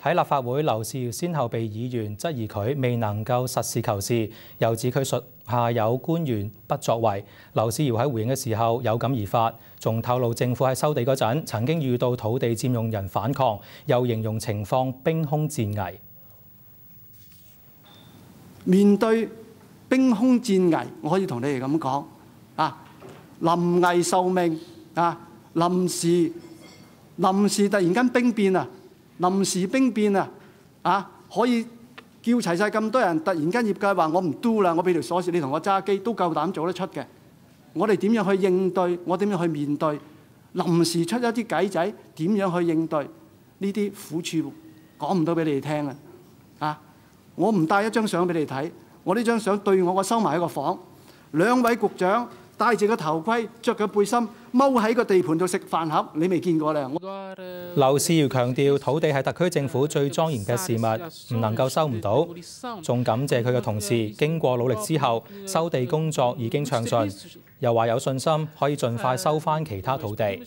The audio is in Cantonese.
喺立法會，劉兆先後被議員質疑佢未能夠實事求是，又指佢屬下有官員不作為。劉兆喺回應嘅時候有感而發，仲透露政府喺收地嗰陣曾經遇到土地佔用人反抗，又形容情況兵凶戰危。面對兵凶戰危，我可以同你哋咁講啊，臨危受命啊，臨時突然間兵變啊！臨時兵變啊！可以叫齊晒咁多人，突然間業界話我唔 do 啦，我俾條鎖匙你同我揸機，都夠膽做得出嘅。我哋點樣去應對？我點樣去面對？臨時出一啲計仔，點樣去應對？呢啲苦處講唔到俾你哋聽啊！我唔帶一張相俾你睇，我呢張相對我收埋喺個房，兩位局長戴住個頭盔，着個背心，踎喺個地盤度食飯盒，你未見過咧。劉兆強調土地係特區政府最莊嚴嘅事物，唔能夠收唔到。仲感謝佢嘅同事經過努力之後，收地工作已經暢順，又話有信心可以盡快收返其他土地。